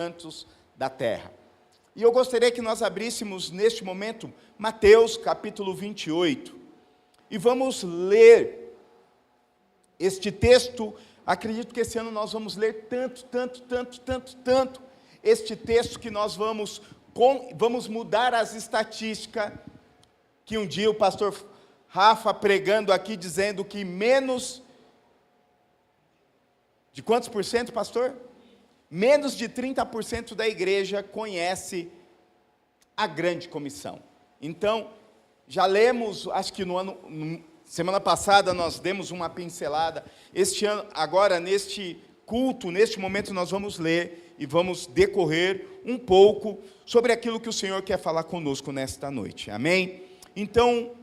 cantos da terra. E eu gostaria que nós abríssemos neste momento Mateus capítulo 28 e vamos ler este texto. Acredito que esse ano nós vamos ler tanto este texto que nós vamos mudar as estatísticas, que um dia o pastor Rafa pregando aqui dizendo que menos de quantos por cento, pastor? Menos de 30% da igreja conhece a grande comissão. Então, já lemos, acho que semana passada nós demos uma pincelada. Este ano, agora neste culto, neste momento nós vamos ler e vamos decorrer um pouco sobre aquilo que o Senhor quer falar conosco nesta noite. Amém? Então,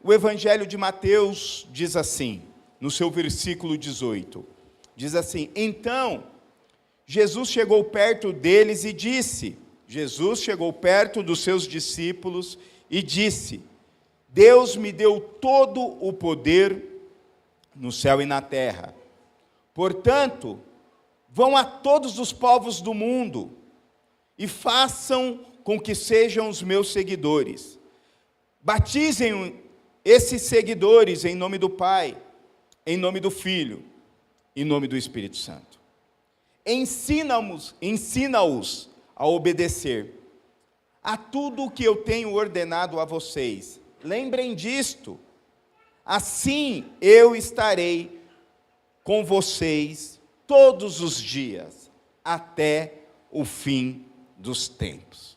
o Evangelho de Mateus diz assim, no seu versículo 18, diz assim: então, Jesus chegou perto deles e disse, Jesus chegou perto dos seus discípulos e disse: Deus me deu todo o poder no céu e na terra. Portanto, vão a todos os povos do mundo e façam com que sejam os meus seguidores. Batizem esses seguidores em nome do Pai, em nome do Filho, em nome do Espírito Santo. Ensina-os a obedecer a tudo o que eu tenho ordenado a vocês. Lembrem disto, assim eu estarei com vocês todos os dias, até o fim dos tempos.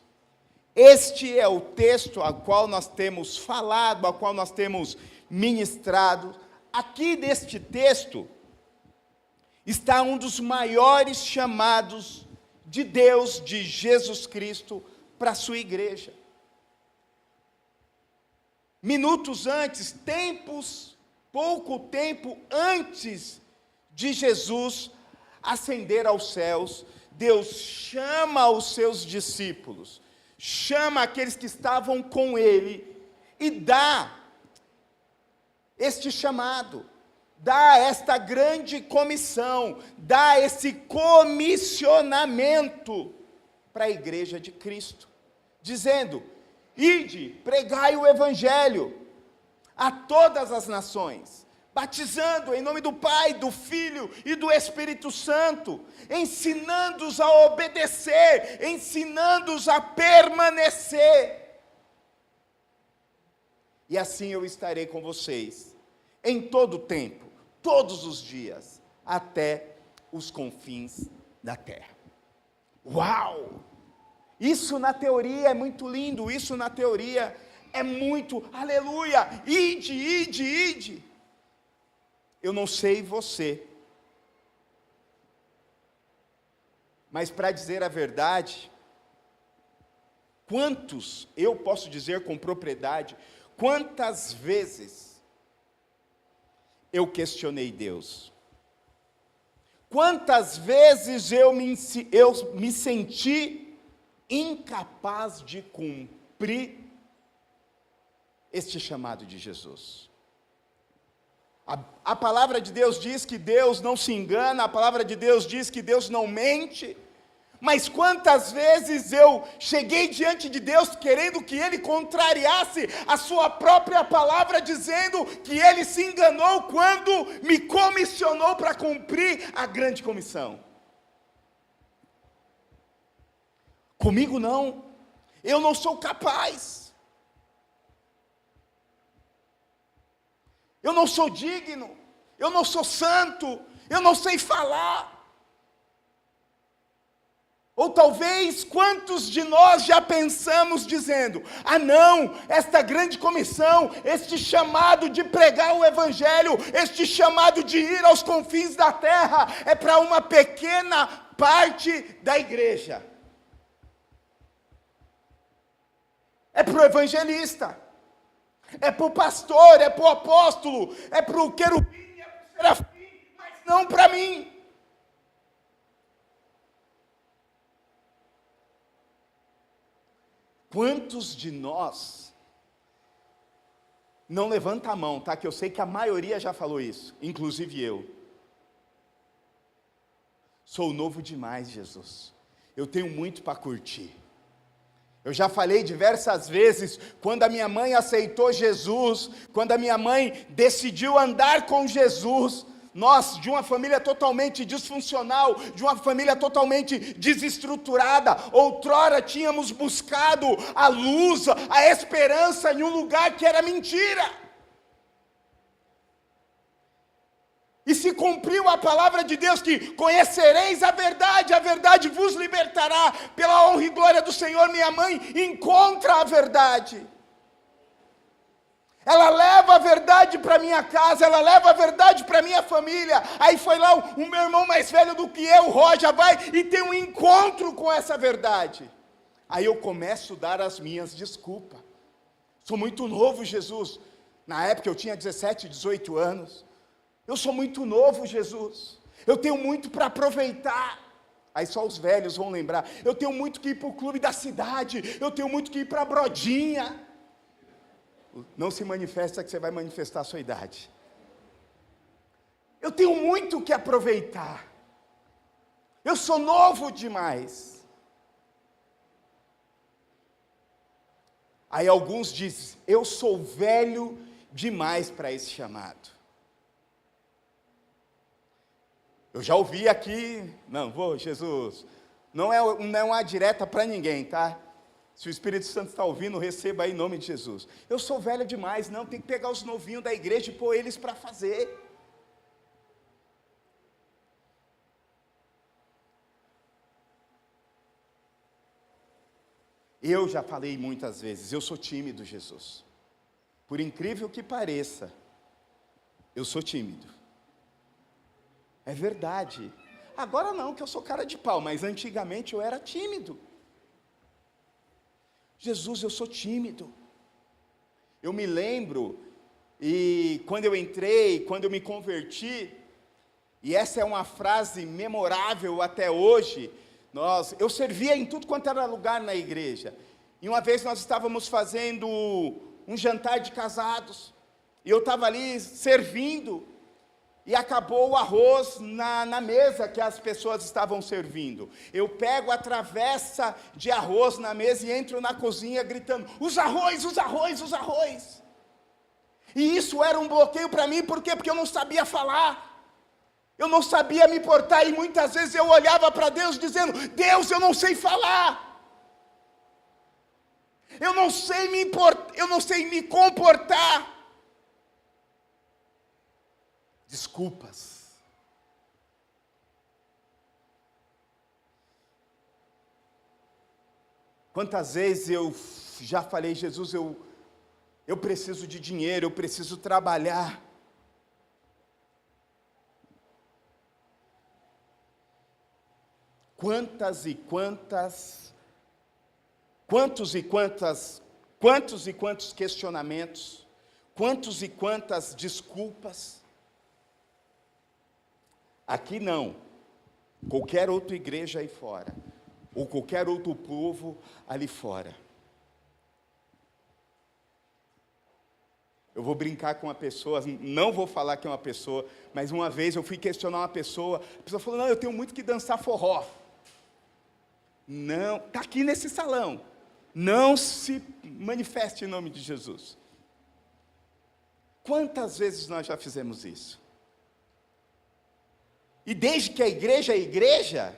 Este é o texto ao qual nós temos falado, ao qual nós temos ministrado. Aqui neste texto está um dos maiores chamados de Deus, de Jesus Cristo, para a sua igreja. Minutos antes, pouco tempo antes de Jesus ascender aos céus, Deus chama os seus discípulos, chama aqueles que estavam com ele e dá este chamado, dá esta grande comissão, dá esse comissionamento para a igreja de Cristo, dizendo: ide, pregai o evangelho a todas as nações, batizando em nome do Pai, do Filho e do Espírito Santo, ensinando-os a obedecer, ensinando-os a permanecer. E assim eu estarei com vocês, em todo o tempo, todos os dias, até os confins da terra. Uau! Isso na teoria é muito lindo, isso na teoria é muito, aleluia, ide. Eu não sei você, mas para dizer a verdade, eu posso dizer com propriedade, quantas vezes eu questionei Deus, quantas vezes eu me senti incapaz de cumprir este chamado de Jesus. A palavra de Deus diz que Deus não se engana, a palavra de Deus diz que Deus não mente, mas quantas vezes eu cheguei diante de Deus querendo que Ele contrariasse a sua própria palavra, dizendo que Ele se enganou quando me comissionou para cumprir a grande comissão. Comigo não, eu não sou capaz, eu não sou digno, eu não sou santo, eu não sei falar. Ou talvez, quantos de nós já pensamos dizendo: ah não, esta grande comissão, este chamado de pregar o evangelho, este chamado de ir aos confins da terra, é para uma pequena parte da igreja. É para o evangelista, é para o pastor, é para o apóstolo, é para o querubim, é para o serafim, mas não para mim. Quantos de nós, não levanta a mão, tá? Que eu sei que a maioria já falou isso, inclusive eu. Sou novo demais, Jesus. Eu tenho muito para curtir. Eu já falei diversas vezes, quando a minha mãe aceitou Jesus, quando a minha mãe decidiu andar com Jesus, nós, de uma família totalmente disfuncional, de uma família totalmente desestruturada, outrora tínhamos buscado a luz, a esperança em um lugar que era mentira. E se cumpriu a palavra de Deus que conhecereis a verdade vos libertará, pela honra e glória do Senhor. Minha mãe encontra a verdade. Ela leva a verdade para minha casa, ela leva a verdade para minha família. Aí foi lá o meu irmão mais velho do que eu, o Roja, vai e tem um encontro com essa verdade. Aí eu começo a dar as minhas desculpas. Sou muito novo, Jesus. Na época eu tinha 17, 18 anos. Eu sou muito novo, Jesus. Eu tenho muito para aproveitar. Aí só os velhos vão lembrar. Eu tenho muito que ir para o clube da cidade. Eu tenho muito que ir para a Brodinha. Não se manifesta que você vai manifestar a sua idade. Eu tenho muito que aproveitar. Eu sou novo demais. Aí alguns dizem, eu sou velho demais para esse chamado. Eu já ouvi aqui, Jesus, não é uma direta para ninguém, tá? Se o Espírito Santo está ouvindo, receba aí em nome de Jesus. Eu sou velho demais, não, tem que pegar os novinhos da igreja e pôr eles para fazer. Eu já falei muitas vezes, eu sou tímido, Jesus. Por incrível que pareça, eu sou tímido. É verdade. Agora não, que eu sou cara de pau, mas antigamente eu era tímido. Jesus, eu sou tímido. Eu me lembro, e quando eu entrei, quando eu me converti, e essa é uma frase memorável até hoje, eu servia em tudo quanto era lugar na igreja. E uma vez nós estávamos fazendo um jantar de casados, e eu estava ali servindo, e acabou o arroz na mesa que as pessoas estavam servindo. Eu pego a travessa de arroz na mesa e entro na cozinha gritando, os arroz, os arroz, os arroz. E isso era um bloqueio para mim, por quê? Porque eu não sabia falar. Eu não sabia me portar, e muitas vezes eu olhava para Deus dizendo, Deus, eu não sei falar. Eu não sei me comportar. Desculpas. Quantas vezes eu já falei, Jesus, eu preciso de dinheiro, eu preciso trabalhar. Quantos e quantos questionamentos, quantos e quantas desculpas. Aqui não, qualquer outra igreja aí fora, ou qualquer outro povo ali fora. Eu vou brincar com uma pessoa, não vou falar que é uma pessoa, mas uma vez eu fui questionar uma pessoa, a pessoa falou, não, eu tenho muito que dançar forró. Não, está aqui nesse salão, não se manifeste em nome de Jesus. Quantas vezes nós já fizemos isso? E desde que a igreja é igreja,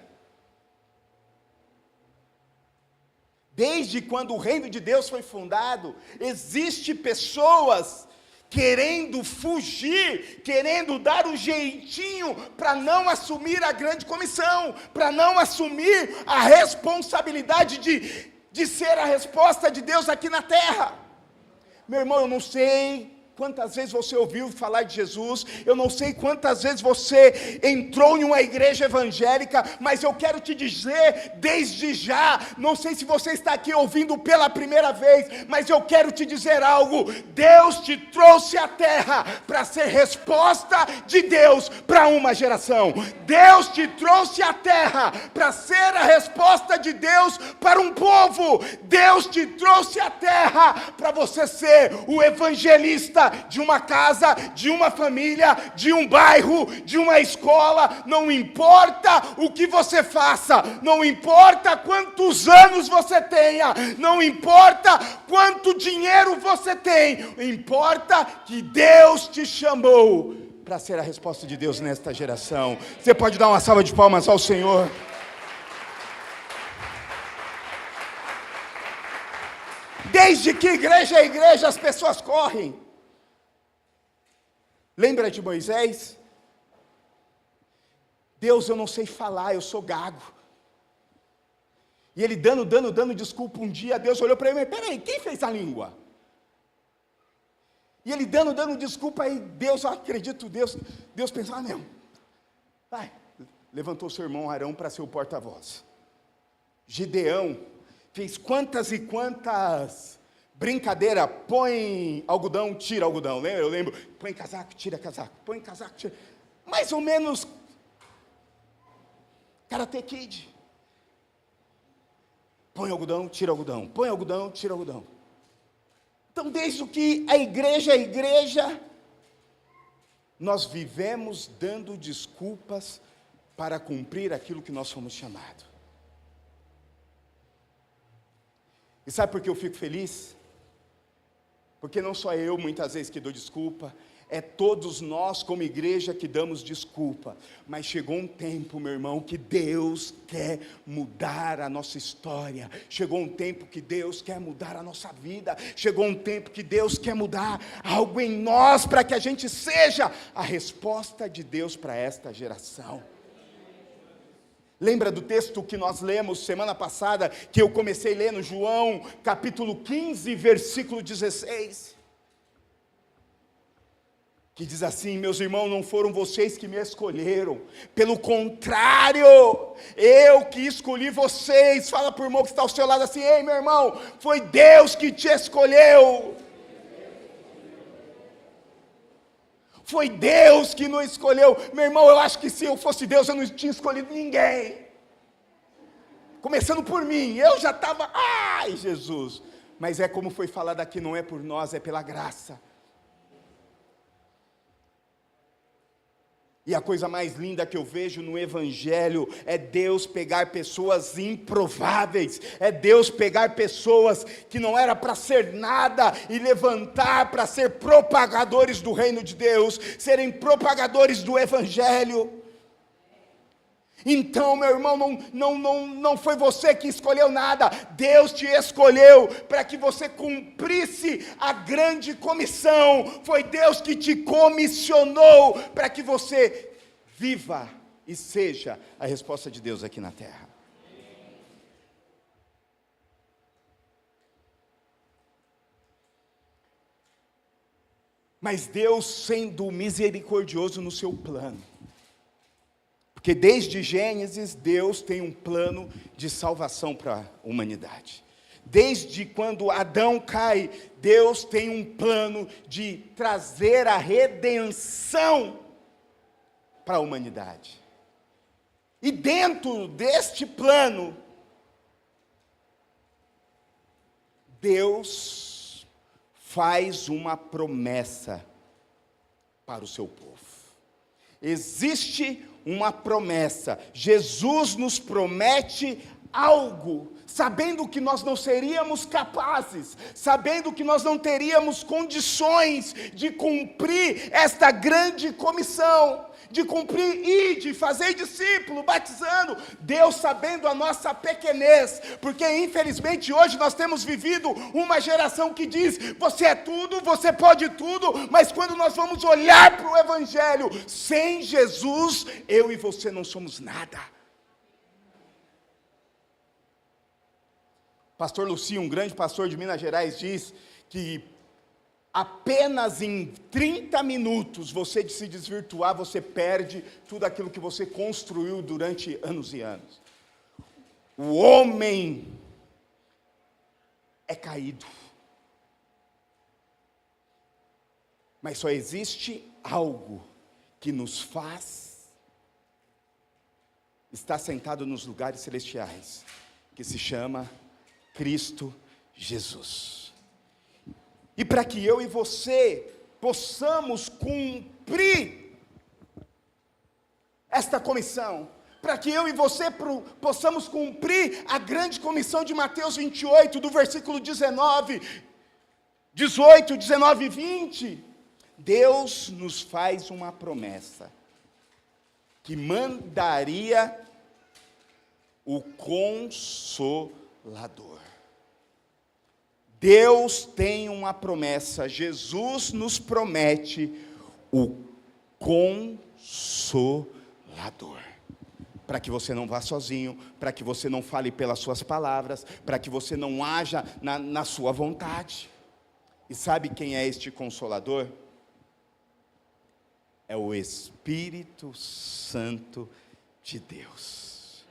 desde quando o reino de Deus foi fundado, existe pessoas querendo fugir, querendo dar um jeitinho para não assumir a grande comissão, para não assumir a responsabilidade de ser a resposta de Deus aqui na terra. Meu irmão, eu não sei quantas vezes você ouviu falar de Jesus, eu não sei quantas vezes você entrou em uma igreja evangélica, mas eu quero te dizer, desde já, não sei se você está aqui ouvindo pela primeira vez, mas eu quero te dizer algo, Deus te trouxe à terra para ser resposta de Deus para uma geração, Deus te trouxe à terra para ser a resposta de Deus para um povo, Deus te trouxe à terra para você ser o evangelista vida, de uma casa, de uma família, de um bairro, de uma escola. Não importa o que você faça, não importa quantos anos você tenha, não importa quanto dinheiro você tem, importa que Deus te chamou para ser a resposta de Deus nesta geração. Você pode dar uma salva de palmas ao Senhor? Desde que igreja é igreja, as pessoas correm. Lembra de Moisés? Deus, eu não sei falar, eu sou gago. E ele dando desculpa um dia, Deus olhou para ele, mas peraí, quem fez a língua? E ele dando desculpa, aí Deus, eu acredito, Deus pensou, não. Vai, levantou seu irmão Arão para ser o porta-voz. Gideão fez quantas e quantas brincadeiras, põe algodão, tira algodão, lembra? Eu lembro, põe casaco, tira casaco, põe casaco, tira. Mais ou menos Karate Kid. Põe algodão, tira algodão, põe algodão, tira algodão. Então, desde que a igreja é igreja, nós vivemos dando desculpas para cumprir aquilo que nós fomos chamados. E sabe por que eu fico feliz? Porque não só eu, muitas vezes, que dou desculpa, é todos nós como igreja que damos desculpa. Mas chegou um tempo, meu irmão, que Deus quer mudar a nossa história. Chegou um tempo que Deus quer mudar a nossa vida. Chegou um tempo que Deus quer mudar algo em nós, para que a gente seja a resposta de Deus para esta geração. Lembra do texto que nós lemos semana passada, que eu comecei lendo, João, capítulo 15, versículo 16? Que diz assim: meus irmãos, não foram vocês que me escolheram, pelo contrário, eu que escolhi vocês. Fala para o irmão que está ao seu lado assim: ei, meu irmão, foi Deus que te escolheu. Foi Deus que nos escolheu. Meu irmão, eu acho que se eu fosse Deus, eu não tinha escolhido ninguém. Começando por mim, eu já estava, ai Jesus. Mas é como foi falado aqui, não é por nós, é pela graça. E a coisa mais linda que eu vejo no Evangelho é Deus pegar pessoas improváveis, é Deus pegar pessoas que não era para ser nada e levantar para ser propagadores do reino de Deus, serem propagadores do Evangelho. Então, meu irmão, não foi você que escolheu nada, Deus te escolheu para que você cumprisse a grande comissão. Foi Deus que te comissionou para que você viva e seja a resposta de Deus aqui na terra. Mas Deus, sendo misericordioso no seu plano, porque desde Gênesis, Deus tem um plano de salvação para a humanidade. Desde quando Adão cai, Deus tem um plano de trazer a redenção para a humanidade. E dentro deste plano, Deus faz uma promessa para o seu povo. Existe uma promessa. Jesus nos promete algo, sabendo que nós não seríamos capazes, sabendo que nós não teríamos condições de cumprir esta grande comissão, de cumprir e de fazer discípulo, batizando. Deus, sabendo a nossa pequenez, porque infelizmente hoje nós temos vivido uma geração que diz: você é tudo, você pode tudo, mas quando nós vamos olhar para o Evangelho, sem Jesus, eu e você não somos nada. Pastor Lucio, um grande pastor de Minas Gerais, diz que apenas em 30 minutos, você de se desvirtuar, você perde tudo aquilo que você construiu durante anos e anos. O homem é caído. Mas só existe algo que nos faz estar sentado nos lugares celestiais, que se chama Cristo Jesus. E para que eu e você possamos cumprir esta comissão, para que eu e você possamos cumprir a grande comissão de Mateus 28, do versículo 18, 19 e 20, Deus nos faz uma promessa, que mandaria o Consolador. Deus tem uma promessa, Jesus nos promete o Consolador. Para que você não vá sozinho, para que você não fale pelas suas palavras, para que você não haja na sua vontade. E sabe quem é este Consolador? É o Espírito Santo de Deus.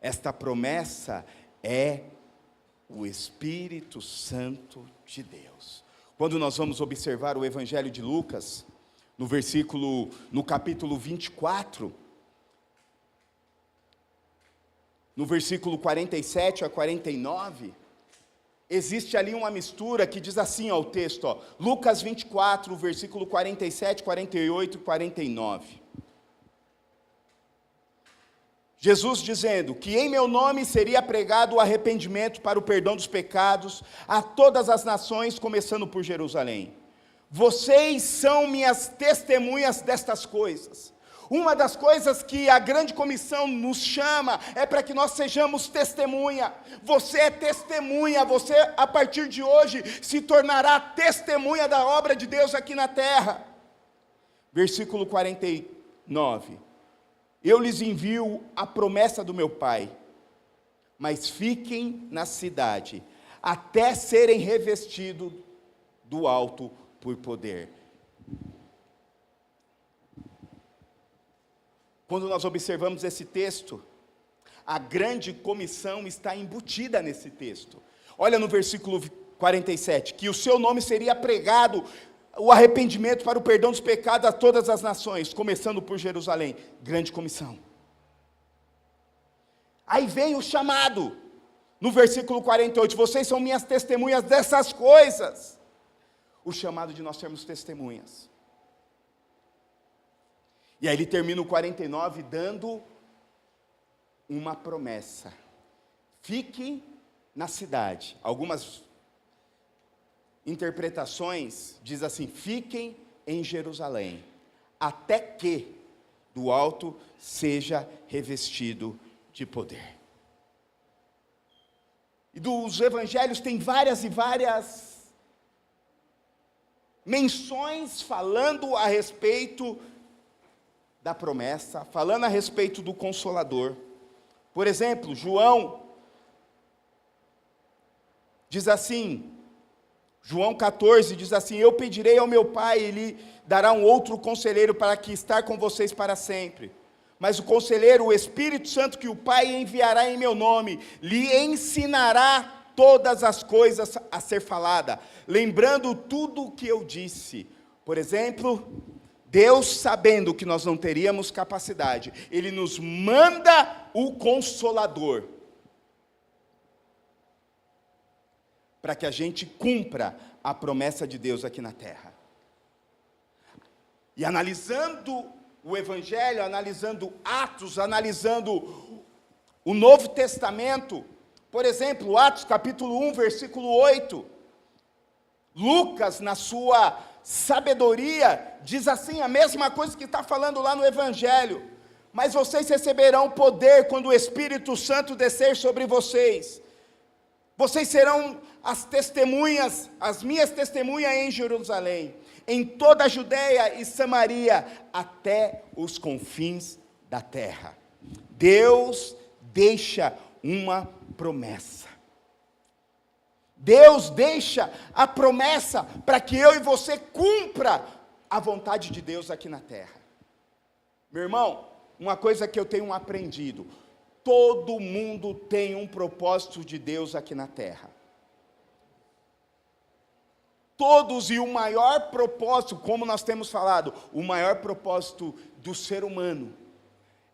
Esta promessa é o Espírito Santo de Deus. Quando nós vamos observar o Evangelho de Lucas, no capítulo 24, no versículo 47 a 49, existe ali uma mistura que diz assim, ó, o texto, ó, Lucas 24, versículo 47, 48 e 49. Jesus dizendo que em meu nome seria pregado o arrependimento para o perdão dos pecados a todas as nações, começando por Jerusalém. Vocês são minhas testemunhas destas coisas. Uma das coisas que a grande comissão nos chama é para que nós sejamos testemunha. Você é testemunha, você a partir de hoje se tornará testemunha da obra de Deus aqui na terra. Versículo 49. Eu lhes envio a promessa do meu Pai, mas fiquem na cidade, até serem revestidos do alto por poder. Quando nós observamos esse texto, a grande comissão está embutida nesse texto. Olha no versículo 47, que o seu nome seria pregado, o arrependimento para o perdão dos pecados a todas as nações, começando por Jerusalém. Grande comissão. Aí vem o chamado, no versículo 48, vocês são minhas testemunhas dessas coisas. O chamado de nós sermos testemunhas. E aí ele termina o 49 dando uma promessa. Fiquem na cidade. Algumas interpretações diz assim, fiquem em Jerusalém, até que do alto seja revestido de poder. E dos evangelhos tem várias e várias menções falando a respeito da promessa, falando a respeito do Consolador. Por exemplo, João diz assim, João 14 diz assim, eu pedirei ao meu Pai, Ele dará um outro conselheiro para que estar com vocês para sempre. Mas o conselheiro, o Espírito Santo que o Pai enviará em meu nome, lhe ensinará todas as coisas a ser falada, lembrando tudo o que eu disse. Por exemplo, Deus, sabendo que nós não teríamos capacidade, Ele nos manda o Consolador, para que a gente cumpra a promessa de Deus aqui na terra. E analisando o Evangelho, analisando Atos, analisando o Novo Testamento, por exemplo, Atos capítulo 1, versículo 8, Lucas, na sua sabedoria, diz assim, a mesma coisa que está falando lá no Evangelho, mas vocês receberão poder quando o Espírito Santo descer sobre vocês. Vocês serão as testemunhas, as minhas testemunhas em Jerusalém, em toda a Judeia e Samaria, até os confins da terra. Deus deixa uma promessa. Deus deixa a promessa para que eu e você cumpra a vontade de Deus aqui na terra. Meu irmão, uma coisa que eu tenho aprendido, todo mundo tem um propósito de Deus aqui na terra. Todos, e o maior propósito, como nós temos falado, o maior propósito do ser humano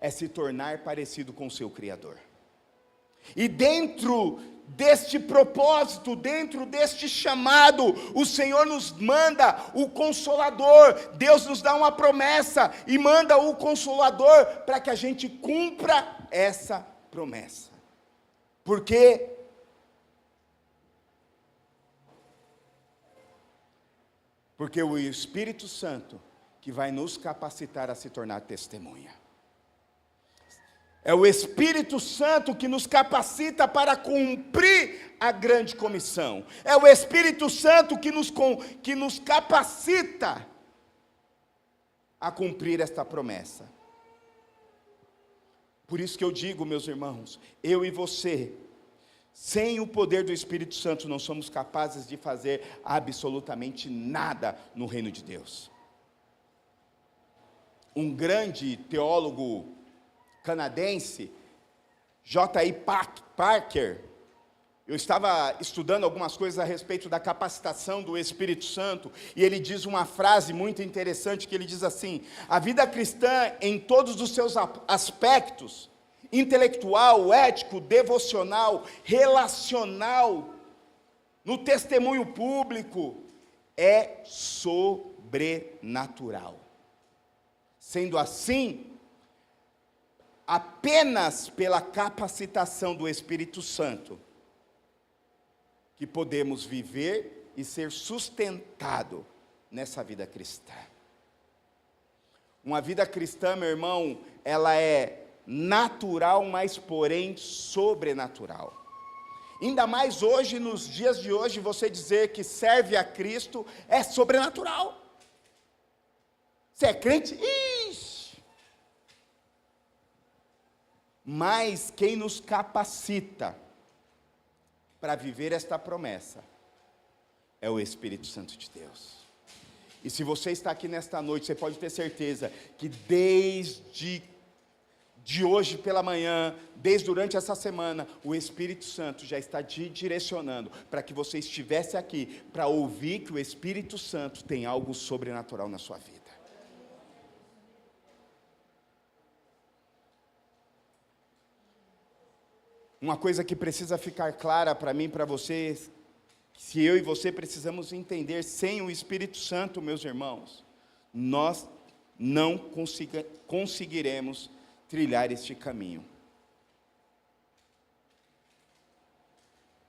é se tornar parecido com o seu Criador. E dentro deste propósito, dentro deste chamado, o Senhor nos manda o Consolador. Deus nos dá uma promessa e manda o Consolador para que a gente cumpra essa promessa. Porque o Espírito Santo que vai nos capacitar a se tornar testemunha. É o Espírito Santo que nos capacita para cumprir a grande comissão. É o Espírito Santo que nos capacita a cumprir esta promessa. Por isso que eu digo, meus irmãos, eu e você, sem o poder do Espírito Santo, não somos capazes de fazer absolutamente nada no reino de Deus. Um grande teólogo canadense, J.I. Packer, eu estava estudando algumas coisas a respeito da capacitação do Espírito Santo, e ele diz uma frase muito interessante, que ele diz assim: a vida cristã em todos os seus aspectos, intelectual, ético, devocional, relacional, no testemunho público, é sobrenatural. Sendo assim, apenas pela capacitação do Espírito Santo que podemos viver e ser sustentado nessa vida cristã. Uma vida cristã, meu irmão, ela é natural, mas porém sobrenatural. Ainda mais hoje, nos dias de hoje, você dizer que serve a Cristo é sobrenatural. Você é crente? Ixi! Mas quem nos capacita para viver esta promessa é o Espírito Santo de Deus. E se você está aqui nesta noite, você pode ter certeza que desde hoje pela manhã, desde durante essa semana, o Espírito Santo já está te direcionando para que você estivesse aqui, para ouvir que o Espírito Santo tem algo sobrenatural na sua vida. Uma coisa que precisa ficar clara para mim e para você, se eu e você precisamos entender, sem o Espírito Santo, meus irmãos, nós não conseguiremos trilhar este caminho.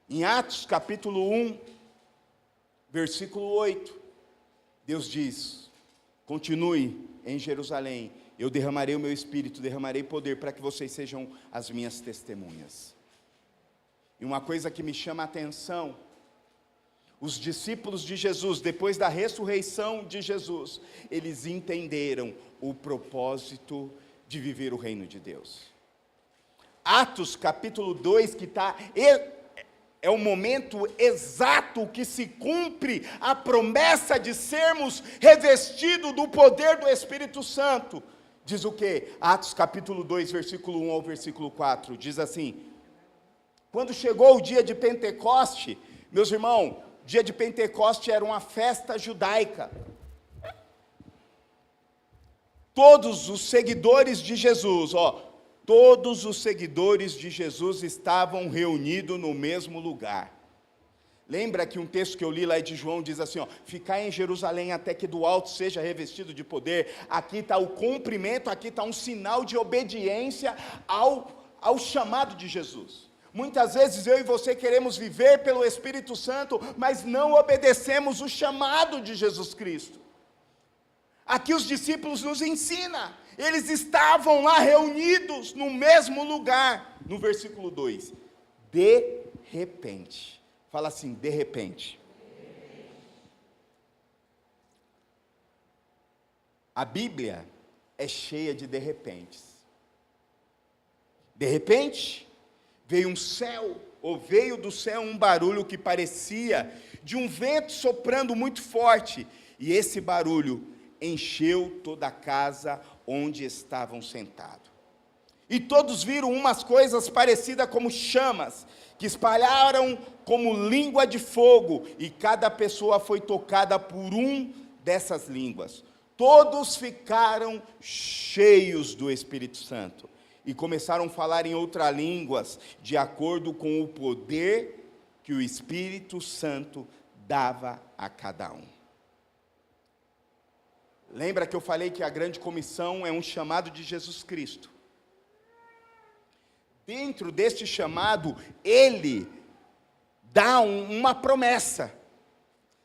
Em Atos capítulo 1, versículo 8, Deus diz: continue em Jerusalém, eu derramarei o meu Espírito, derramarei poder para que vocês sejam as minhas testemunhas. E uma coisa que me chama a atenção, os discípulos de Jesus, depois da ressurreição de Jesus, eles entenderam o propósito de viver o reino de Deus. Atos capítulo 2, que é o momento exato que se cumpre a promessa de sermos revestidos do poder do Espírito Santo. Diz o quê? Atos capítulo 2, versículo 1 ao versículo 4, diz assim: quando chegou o dia de Pentecoste, meus irmãos, dia de Pentecoste era uma festa judaica. Todos os seguidores de Jesus, todos os seguidores de Jesus estavam reunidos no mesmo lugar. Lembra que um texto que eu li lá de João diz assim, ficai em Jerusalém até que do alto seja revestido de poder. Aqui está o cumprimento, aqui está um sinal de obediência ao chamado de Jesus. Muitas vezes eu e você queremos viver pelo Espírito Santo, mas não obedecemos o chamado de Jesus Cristo. Aqui os discípulos nos ensinam, eles estavam lá reunidos no mesmo lugar, no versículo 2, de repente, fala assim, de repente. A Bíblia é cheia de repentes. De repente, veio veio do céu um barulho que parecia de um vento soprando muito forte, e esse barulho encheu toda a casa onde estavam sentados. E todos viram umas coisas parecidas como chamas, que espalharam como língua de fogo, e cada pessoa foi tocada por um dessas línguas. Todos ficaram cheios do Espírito Santo, e começaram a falar em outras línguas, de acordo com o poder que o Espírito Santo dava a cada um. Lembra que eu falei que a grande comissão é um chamado de Jesus Cristo? Dentro deste chamado, ele dá uma promessa.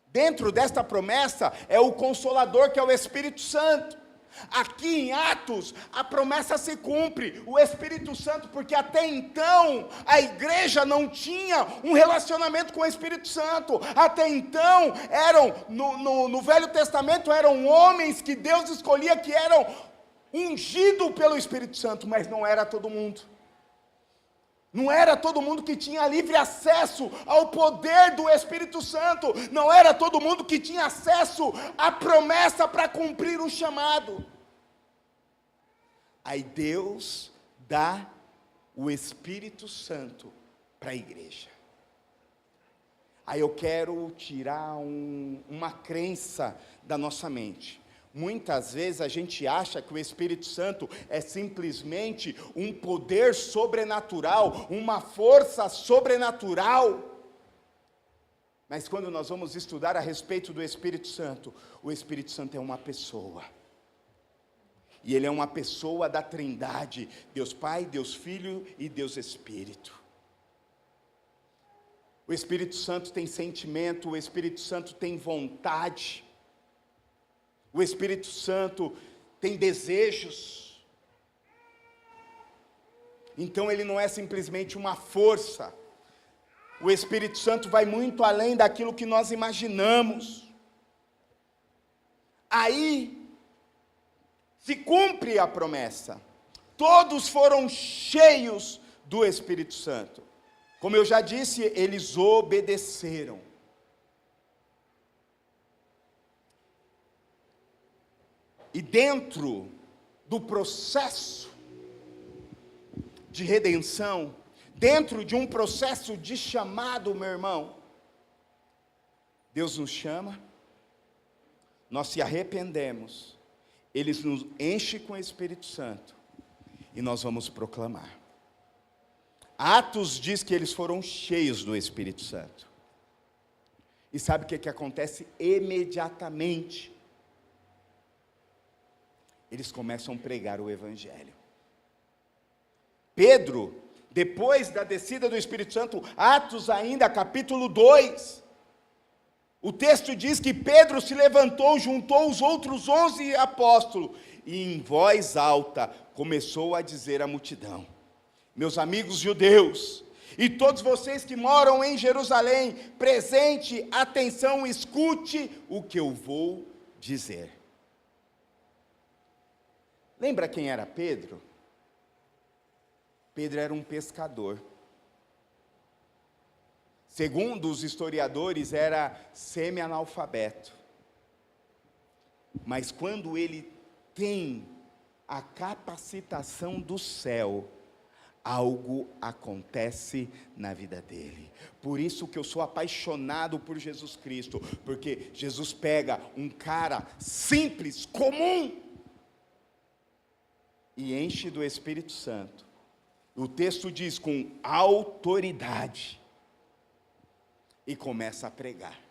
Dentro desta promessa é o Consolador, que é o Espírito Santo. Aqui em Atos, a promessa se cumpre, o Espírito Santo, porque até então a igreja não tinha um relacionamento com o Espírito Santo. Até então, no Velho Testamento, eram homens que Deus escolhia, que eram ungidos pelo Espírito Santo, mas não era todo mundo. Não era todo mundo que tinha livre acesso ao poder do Espírito Santo. Não era todo mundo que tinha acesso à promessa para cumprir o chamado. Aí Deus dá o Espírito Santo para a igreja. Aí eu quero tirar uma crença da nossa mente. Muitas vezes a gente acha que o Espírito Santo é simplesmente um poder sobrenatural, uma força sobrenatural. Mas quando nós vamos estudar a respeito do Espírito Santo, o Espírito Santo é uma pessoa. E ele é uma pessoa da Trindade, Deus Pai, Deus Filho e Deus Espírito. O Espírito Santo tem sentimento, o Espírito Santo tem vontade. O Espírito Santo tem desejos. Então ele não é simplesmente uma força. O Espírito Santo vai muito além daquilo que nós imaginamos. Aí se cumpre a promessa. Todos foram cheios do Espírito Santo. Como eu já disse, eles obedeceram. E dentro do processo de redenção, dentro de um processo de chamado, meu irmão, Deus nos chama, nós se arrependemos, Ele nos enche com o Espírito Santo, e nós vamos proclamar. Atos diz que eles foram cheios do Espírito Santo. E sabe o que acontece imediatamente? Eles começam a pregar o Evangelho. Pedro, depois da descida do Espírito Santo, Atos ainda, capítulo 2, o texto diz que Pedro se levantou, juntou os outros 11 apóstolos, e em voz alta começou a dizer à multidão: meus amigos judeus, e todos vocês que moram em Jerusalém, presente atenção, escute o que eu vou dizer. Lembra quem era Pedro? Pedro era um pescador. Segundo os historiadores, era semi-analfabeto. Mas quando ele tem a capacitação do céu, algo acontece na vida dele. Por isso que eu sou apaixonado por Jesus Cristo, porque Jesus pega um cara simples, comum, e enche do Espírito Santo. O texto diz com autoridade, e começa a pregar.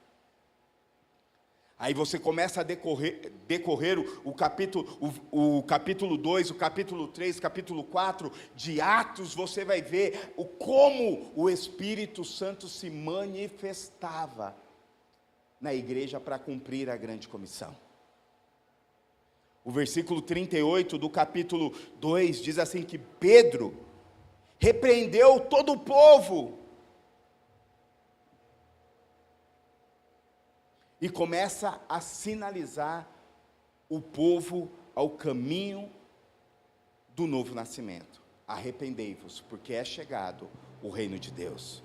Aí você começa a decorrer o capítulo 2, o capítulo 3, o capítulo 4 de Atos, você vai ver como o Espírito Santo se manifestava na igreja para cumprir a grande comissão. O versículo 38 do capítulo 2 diz assim que Pedro repreendeu todo o povo e começa a sinalizar o povo ao caminho do novo nascimento. Arrependei-vos, porque é chegado o reino de Deus.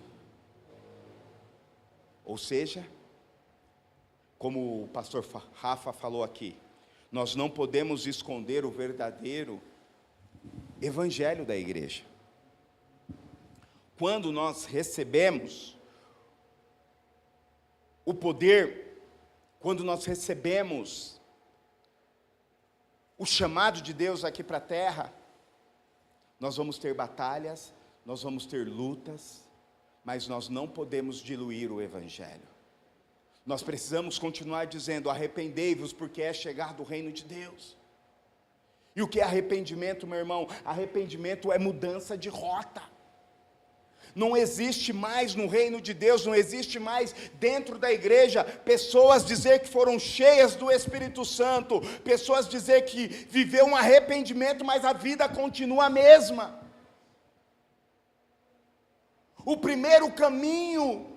Ou seja, como o pastor Rafa falou aqui, nós não podemos esconder o verdadeiro evangelho da igreja. Quando nós recebemos o poder, quando nós recebemos o chamado de Deus aqui para a terra, Nós vamos ter batalhas, nós vamos ter lutas, mas nós não podemos diluir o Evangelho. Nós precisamos continuar dizendo: arrependei-vos, porque é chegar do reino de Deus. E o que é arrependimento, meu irmão? Arrependimento é mudança de rota. Não existe mais no reino de Deus, não existe mais dentro da igreja, pessoas dizer que foram cheias do Espírito Santo, pessoas dizer que viveu um arrependimento, mas a vida continua a mesma. O primeiro caminho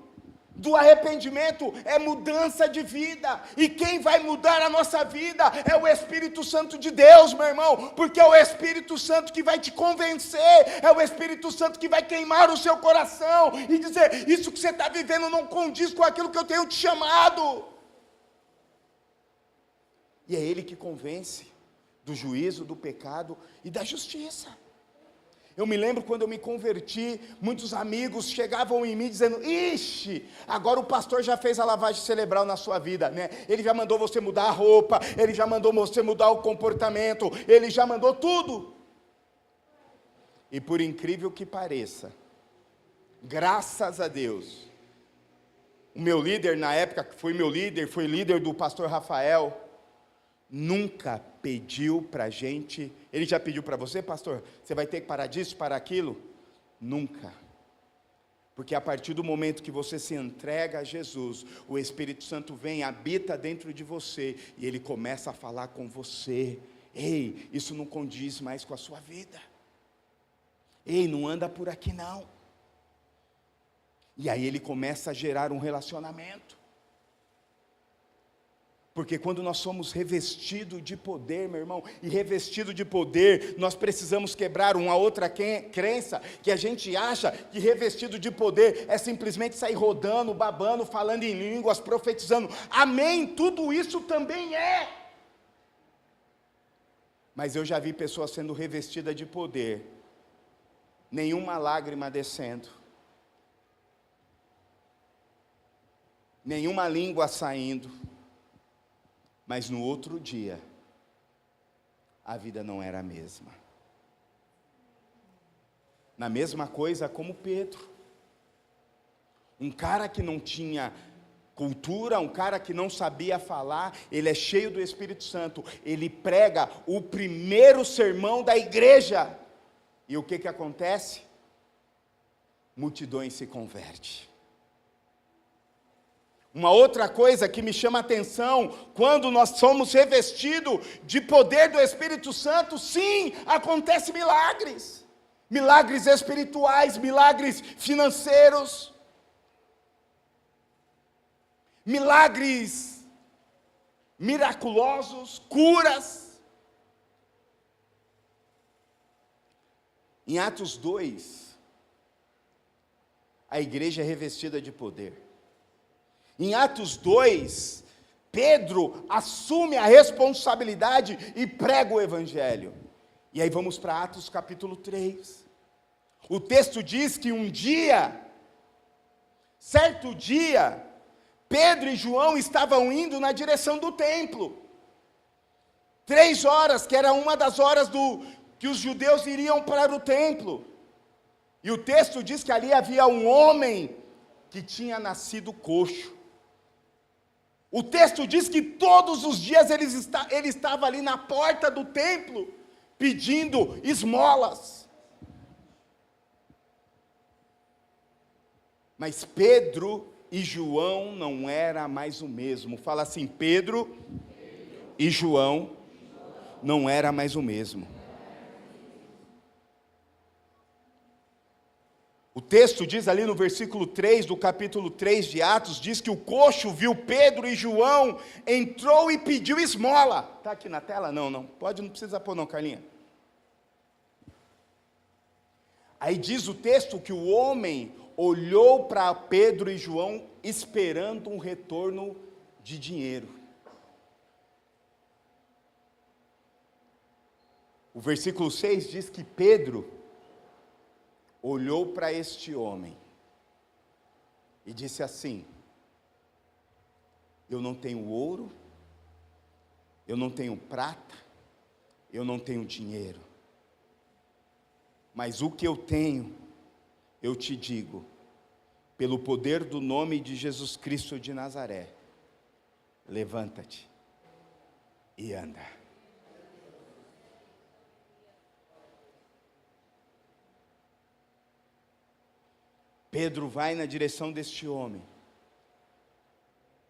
do arrependimento é mudança de vida, e quem vai mudar a nossa vida é o Espírito Santo de Deus, meu irmão, porque é o Espírito Santo que vai te convencer, é o Espírito Santo que vai queimar o seu coração, e dizer: isso que você está vivendo não condiz com aquilo que eu tenho te chamado, e é Ele que convence do juízo, do pecado e da justiça. Eu me lembro quando eu me converti, muitos amigos chegavam em mim dizendo: ixi, agora o pastor já fez a lavagem cerebral na sua vida, né? Ele já mandou você mudar a roupa, ele já mandou você mudar o comportamento, ele já mandou tudo. E por incrível que pareça, graças a Deus, o meu líder na época, que foi meu líder, foi líder do pastor Rafael, nunca pediu para a gente. Ele já pediu para você: pastor, você vai ter que parar disso, parar aquilo? Nunca. Porque a partir do momento que você se entrega a Jesus, o Espírito Santo vem, habita dentro de você, e ele começa a falar com você: ei, isso não condiz mais com a sua vida, ei, não anda por aqui não. E aí ele começa a gerar um relacionamento. Porque quando nós somos revestidos de poder, meu irmão, e revestido de poder, nós precisamos quebrar uma outra crença, que a gente acha que revestido de poder é simplesmente sair rodando, babando, falando em línguas, profetizando. Amém, tudo isso também é. Mas eu já vi pessoas sendo revestidas de poder, nenhuma lágrima descendo, nenhuma língua saindo, mas no outro dia, a vida não era a mesma. Na mesma coisa como Pedro. Um cara que não tinha cultura, um cara que não sabia falar, ele é cheio do Espírito Santo, ele prega o primeiro sermão da igreja. E o que acontece? Multidões se convertem. Uma outra coisa que me chama a atenção, quando nós somos revestidos de poder do Espírito Santo, sim, acontecem milagres. Milagres espirituais, milagres financeiros, milagres miraculosos, curas. Em Atos 2, a igreja é revestida de poder. Em Atos 2, Pedro assume a responsabilidade e prega o Evangelho. E aí vamos para Atos capítulo 3. O texto diz que certo dia, Pedro e João estavam indo na direção do templo. 3 horas, que era uma das horas que os judeus iriam para o templo. E o texto diz que ali havia um homem que tinha nascido coxo. O texto diz que todos os dias ele estava ali na porta do templo, pedindo esmolas. Mas Pedro e João não era mais o mesmo. Fala assim: Pedro e João não era mais o mesmo. O texto diz ali no versículo 3 do capítulo 3 de Atos, diz que o coxo viu Pedro e João, entrou e pediu esmola. Está aqui na tela? Não, não precisa pôr não, Carlinha. Aí diz o texto que o homem olhou para Pedro e João esperando um retorno de dinheiro. O versículo 6 diz que Pedro olhou para este homem e disse assim: eu não tenho ouro, eu não tenho prata, eu não tenho dinheiro, Mas o que eu tenho, eu te digo, pelo poder do nome de Jesus Cristo de Nazaré, levanta-te e anda. Pedro vai na direção deste homem,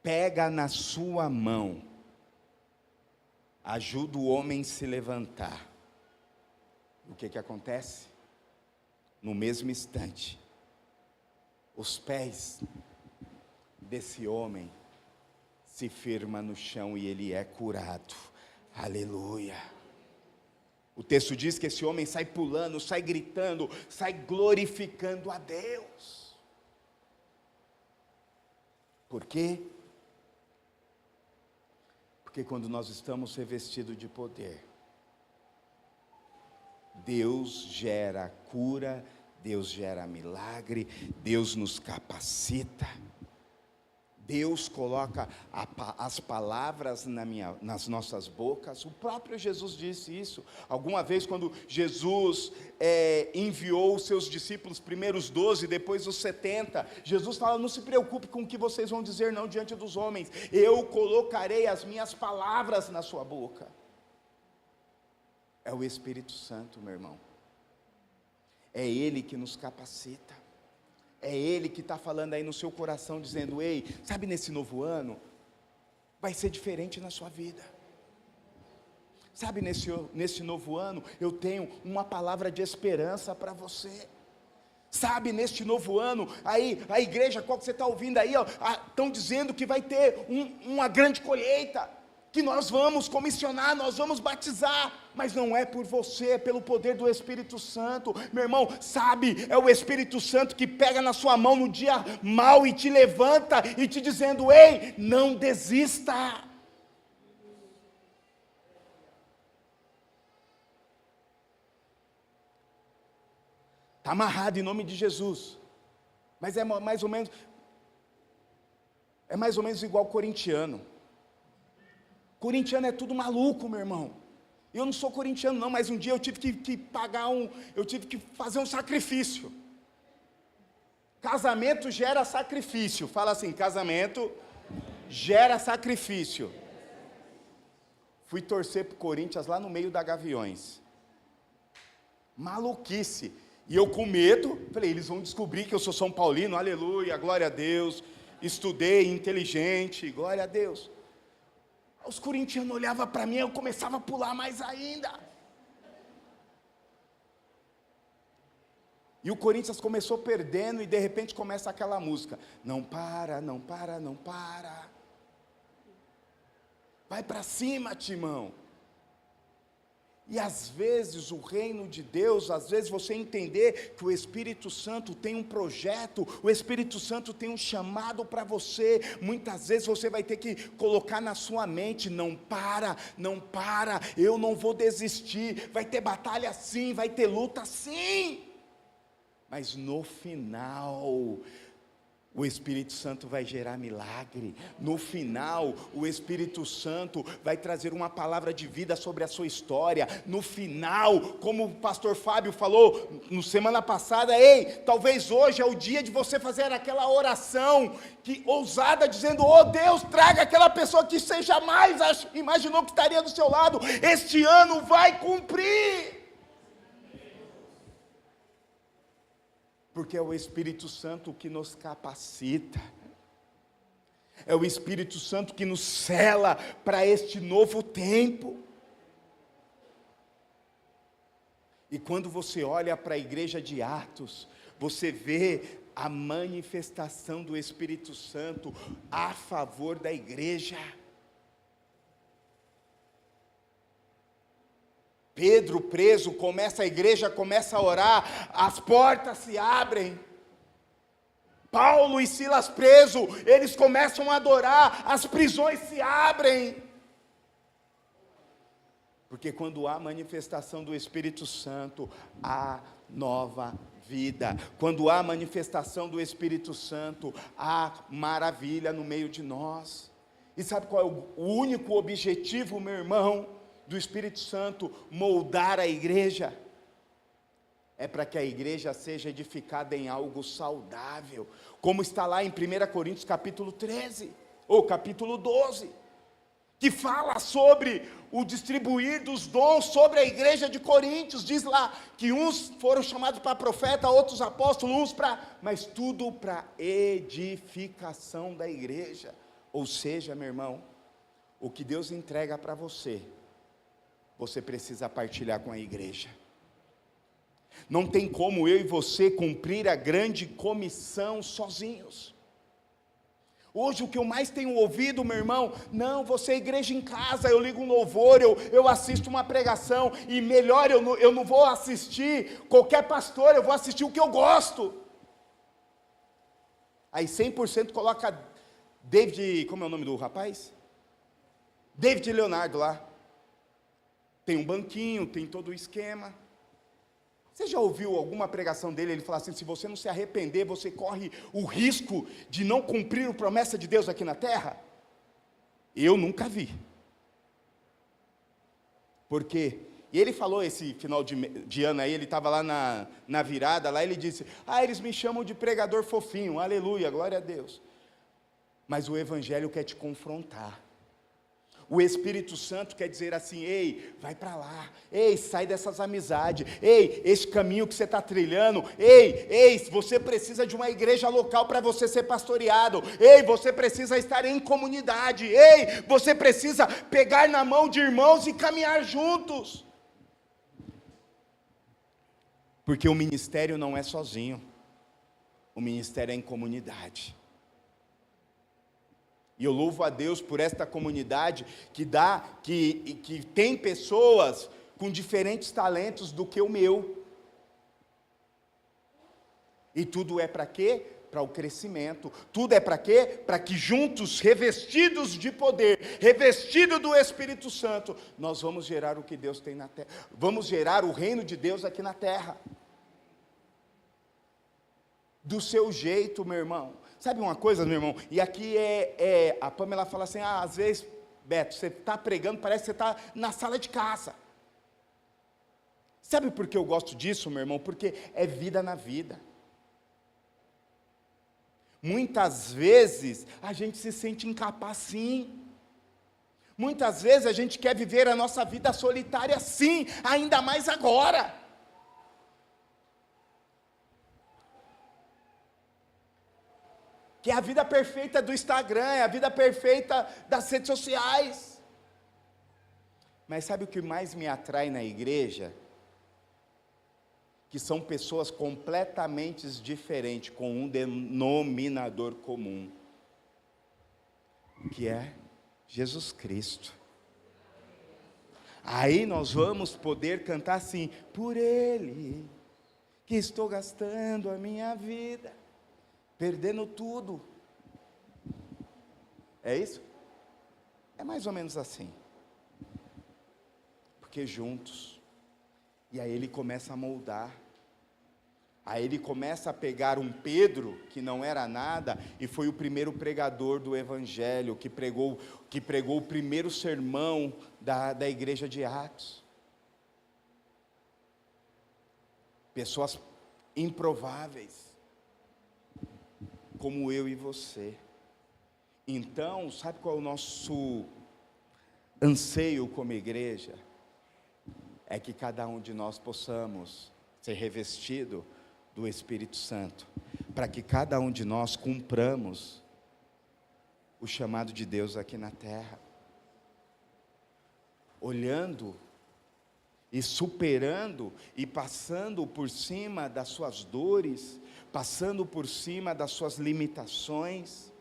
pega na sua mão, ajuda o homem a se levantar. O que acontece? No mesmo instante, os pés desse homem se firmam no chão e ele é curado. Aleluia. O texto diz que esse homem sai pulando, sai gritando, sai glorificando a Deus. Por quê? Porque quando nós estamos revestidos de poder, Deus gera cura, Deus gera milagre, Deus nos capacita, Deus coloca as palavras nas nossas bocas. O próprio Jesus disse isso. Alguma vez, quando Jesus enviou os seus discípulos, primeiro os 12, depois os 70, Jesus fala: não se preocupe com o que vocês vão dizer não diante dos homens, eu colocarei as minhas palavras na sua boca. É o Espírito Santo, meu irmão. É Ele que nos capacita. É Ele que está falando aí no seu coração, dizendo: ei, sabe, nesse novo ano, vai ser diferente na sua vida. Sabe, nesse novo ano, eu tenho uma palavra de esperança para você. Sabe, neste novo ano, aí a igreja, qual que você está ouvindo aí, estão dizendo que vai ter uma grande colheita, que nós vamos comissionar, nós vamos batizar, mas não é por você, é pelo poder do Espírito Santo, meu irmão. Sabe, é o Espírito Santo que pega na sua mão no dia mau e te levanta e te dizendo: ei, não desista. Está amarrado em nome de Jesus, mas é mais ou menos igual corintiano. Corintiano é tudo maluco, meu irmão. Eu não sou corintiano não, mas um dia eu tive que eu tive que fazer um sacrifício. Casamento gera sacrifício. Fala assim: casamento gera sacrifício. Fui torcer para o Corinthians lá no meio da Gaviões. Maluquice. E eu com medo, falei: eles vão descobrir que eu sou São Paulino, aleluia, glória a Deus. Estudei, inteligente, glória a Deus. Os corintianos olhavam para mim, eu começava a pular mais ainda. E o Corinthians começou perdendo, e de repente começa aquela música: não para, não para, não para. Vai para cima, timão. E às vezes o reino de Deus, às vezes você entender que o Espírito Santo tem um projeto, o Espírito Santo tem um chamado para você, muitas vezes você vai ter que colocar na sua mente: não para, não para, eu não vou desistir. Vai ter batalha sim, vai ter luta sim, mas no final o Espírito Santo vai gerar milagre. No final, o Espírito Santo vai trazer uma palavra de vida sobre a sua história. No final, como o pastor Fábio falou no semana passada: ei, talvez hoje é o dia de você fazer aquela oração ousada, dizendo: oh Deus, traga aquela pessoa que você jamais imaginou que estaria do seu lado. Este ano vai cumprir. Porque é o Espírito Santo que nos capacita, é o Espírito Santo que nos sela para este novo tempo. E quando você olha para a igreja de Atos, você vê a manifestação do Espírito Santo a favor da igreja. Pedro preso, a igreja começa a orar, as portas se abrem. Paulo e Silas presos, eles começam a adorar, as prisões se abrem. Porque quando há manifestação do Espírito Santo, há nova vida. Quando há manifestação do Espírito Santo, há maravilha no meio de nós. E sabe qual é o único objetivo, meu irmão, do Espírito Santo moldar a igreja? é para que a igreja seja edificada em algo saudável, como está lá em 1 Coríntios capítulo 13, ou capítulo 12, que fala sobre o distribuir dos dons sobre a igreja de Coríntios. Diz lá que uns foram chamados para profeta, outros apóstolos, uns para, mas tudo para edificação da igreja. Ou seja, meu irmão, o que Deus entrega para você, você precisa partilhar com a igreja. Não tem como eu e você cumprir a grande comissão sozinhos. Hoje o que eu mais tenho ouvido, meu irmão, não, você é igreja em casa, eu ligo um louvor, eu assisto uma pregação, e melhor, eu não vou assistir qualquer pastor, eu vou assistir o que eu gosto. Aí 100% coloca David, como é o nome do rapaz? David Leonardo lá. Tem um banquinho, tem todo o esquema. Você já ouviu alguma pregação dele, ele fala assim, se você não se arrepender, você corre o risco de não cumprir a promessa de Deus aqui na terra? Eu nunca vi. Por quê? E ele falou esse final de ano aí, ele estava lá na virada, lá ele disse, eles me chamam de pregador fofinho, aleluia, glória a Deus. Mas o evangelho quer te confrontar. O Espírito Santo quer dizer assim, ei, vai para lá, ei, sai dessas amizades, ei, esse caminho que você está trilhando, ei, você precisa de uma igreja local para você ser pastoreado, ei, você precisa estar em comunidade, ei, você precisa pegar na mão de irmãos e caminhar juntos. Porque o ministério não é sozinho, o ministério é em comunidade. E eu louvo a Deus por esta comunidade que tem pessoas com diferentes talentos do que o meu. E tudo é para quê? Para o crescimento. Tudo é para quê? Para que juntos, revestidos de poder, revestidos do Espírito Santo, nós vamos gerar o que Deus tem na terra. Vamos gerar o reino de Deus aqui na terra. Do seu jeito, meu irmão. Sabe uma coisa, meu irmão? E aqui a Pamela fala assim, às vezes, Beto, você está pregando, parece que você está na sala de casa. Sabe por que eu gosto disso, meu irmão? Porque é vida na vida. Muitas vezes, a gente se sente incapaz sim. Muitas vezes, a gente quer viver a nossa vida solitária sim, ainda mais agora. Que é a vida perfeita do Instagram, é a vida perfeita das redes sociais. Mas sabe o que mais me atrai na igreja? Que são pessoas completamente diferentes, com um denominador comum, que é Jesus Cristo. Aí nós vamos poder cantar assim, por Ele, que estou gastando a minha vida, perdendo tudo. É isso? É mais ou menos assim. Porque juntos. E aí ele começa a moldar. Aí ele começa a pegar um Pedro, que não era nada, e foi o primeiro pregador do Evangelho, que pregou o primeiro sermão da igreja de Atos. Pessoas improváveis, como eu e você. Então, sabe qual é o nosso anseio como igreja? É que cada um de nós possamos ser revestido do Espírito Santo, para que cada um de nós cumpramos o chamado de Deus aqui na terra, olhando e superando e passando por cima das suas dores, passando por cima das suas limitações,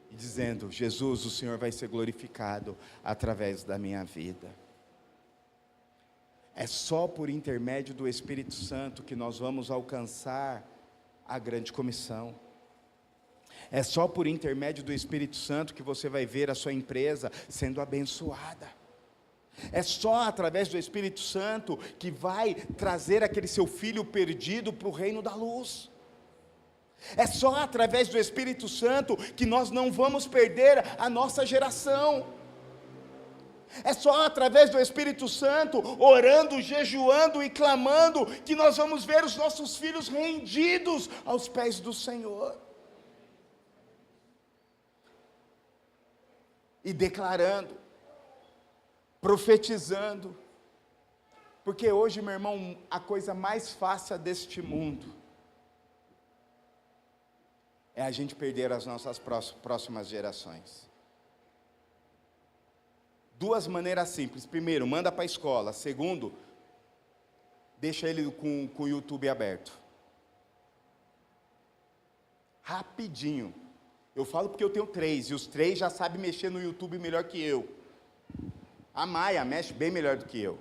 e dizendo, Jesus, o Senhor vai ser glorificado através da minha vida. É só por intermédio do Espírito Santo que nós vamos alcançar a grande comissão. É só por intermédio do Espírito Santo que você vai ver a sua empresa sendo abençoada. É só através do Espírito Santo que vai trazer aquele seu filho perdido para o reino da luz. É só através do Espírito Santo que nós não vamos perder a nossa geração. É só através do Espírito Santo, orando, jejuando e clamando, que nós vamos ver os nossos filhos rendidos aos pés do Senhor. E declarando, profetizando, porque hoje, meu irmão, a coisa mais fácil deste mundo é a gente perder as nossas próximas gerações. Duas maneiras simples: primeiro, manda para a escola; segundo, deixa ele com o YouTube aberto. Rapidinho. Eu falo porque eu tenho 3, e os 3 já sabem mexer no YouTube melhor que eu. A Maia mexe bem melhor do que eu.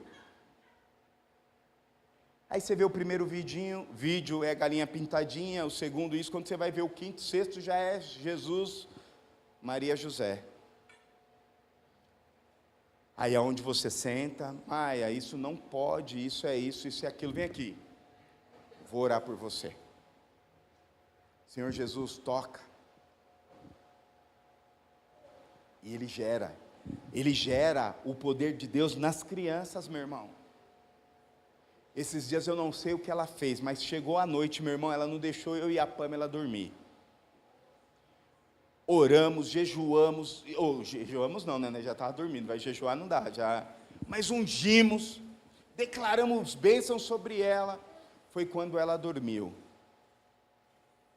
Aí você vê o primeiro vídeo é galinha pintadinha, o segundo isso, quando você vai ver o quinto, sexto já é Jesus, Maria, José. Aí é onde você senta: Maia, isso não pode, isso é aquilo, vem aqui, vou orar por você. Senhor Jesus, toca. E Ele gera o poder de Deus nas crianças, meu irmão. Esses dias eu não sei o que ela fez, mas chegou a noite, meu irmão, ela não deixou eu e a Pamela dormir. Oramos, jejuamos, jejuamos não, né, já estava dormindo, vai jejuar não dá, mas ungimos, declaramos bênçãos sobre ela. Foi quando ela dormiu,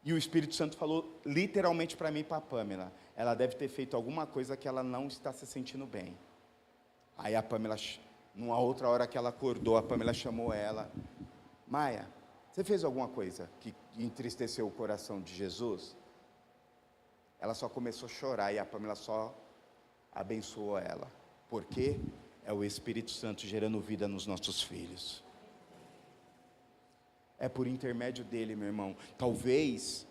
e o Espírito Santo falou literalmente para mim e para a Pamela: ela deve ter feito alguma coisa que ela não está se sentindo bem. Aí a Pamela, numa outra hora que ela acordou, a Pamela chamou ela: Maia, você fez alguma coisa que entristeceu o coração de Jesus? Ela só começou a chorar, e a Pamela só abençoou ela. Por quê? É o Espírito Santo gerando vida nos nossos filhos. É por intermédio dele, meu irmão. Talvez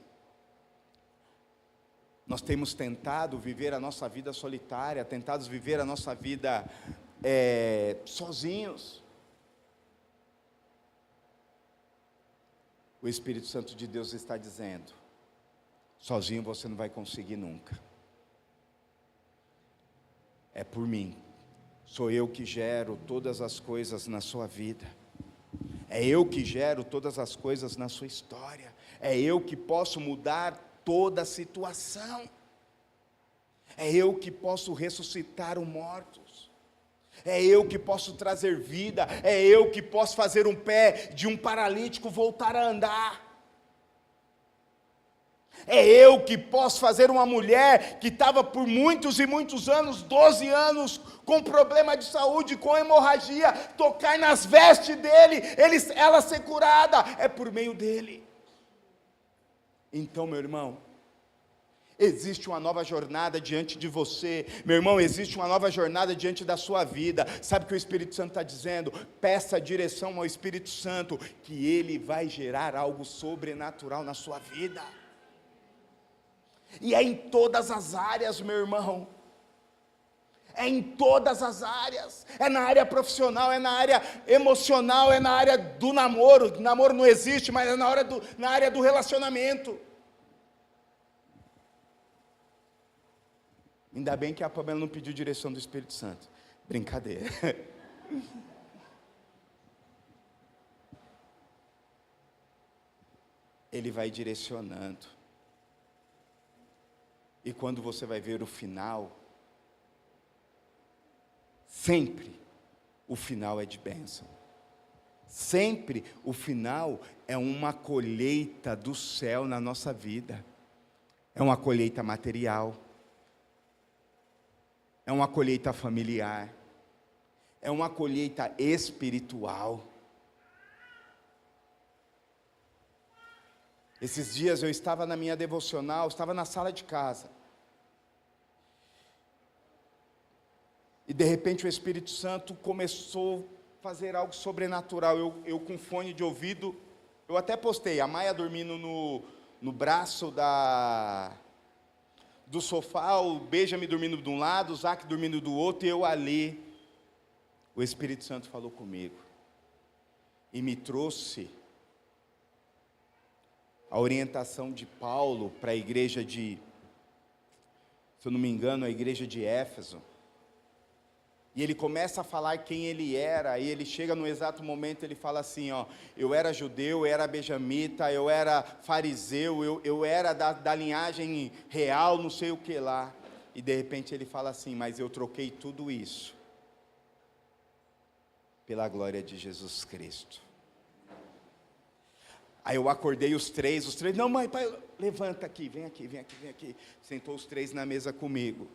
nós temos tentado viver a nossa vida solitária, tentados viver a nossa vida sozinhos. O Espírito Santo de Deus está dizendo: sozinho você não vai conseguir nunca. É por mim. Sou eu que gero todas as coisas na sua vida. É eu que gero todas as coisas na sua história. É eu que posso mudar toda a situação. É eu que posso ressuscitar os mortos. É eu que posso trazer vida. É eu que posso fazer um pé de um paralítico voltar a andar. É eu que posso fazer uma mulher que estava por muitos e muitos anos, 12 anos, com problema de saúde, com hemorragia, tocar nas vestes dele, ela ser curada. É por meio dele. Então, meu irmão, existe uma nova jornada diante de você, meu irmão, existe uma nova jornada diante da sua vida. Sabe o que o Espírito Santo está dizendo? Peça direção ao Espírito Santo, que ele vai gerar algo sobrenatural na sua vida. E é em todas as áreas, meu irmão. É em todas as áreas. É na área profissional, é na área emocional, é na área do namoro. Namoro não existe, mas é na área do relacionamento. Ainda bem que a Pamela não pediu direção do Espírito Santo. Brincadeira. Ele vai direcionando. E quando você vai ver o final, sempre o final é de bênção. Sempre o final é uma colheita do céu na nossa vida. É uma colheita material. É uma colheita familiar. É uma colheita espiritual. Esses dias eu estava na minha devocional, estava na sala de casa. E de repente o Espírito Santo começou a fazer algo sobrenatural. Eu com fone de ouvido, eu até postei, a Maia dormindo no braço do sofá, o Benjamin dormindo de um lado, o Zac dormindo do outro, e eu ali. O Espírito Santo falou comigo. E me trouxe a orientação de Paulo para a igreja de, se eu não me engano, a igreja de Éfeso. E ele começa a falar quem ele era, e ele chega no exato momento, ele fala assim, ó, eu era judeu, eu era benjamita, eu era fariseu, eu era da linhagem real, não sei o que lá. E de repente ele fala assim, mas eu troquei tudo isso pela glória de Jesus Cristo. Aí eu acordei os três, não mãe, pai, levanta aqui, vem aqui, vem aqui, vem aqui. Sentou os três na mesa comigo.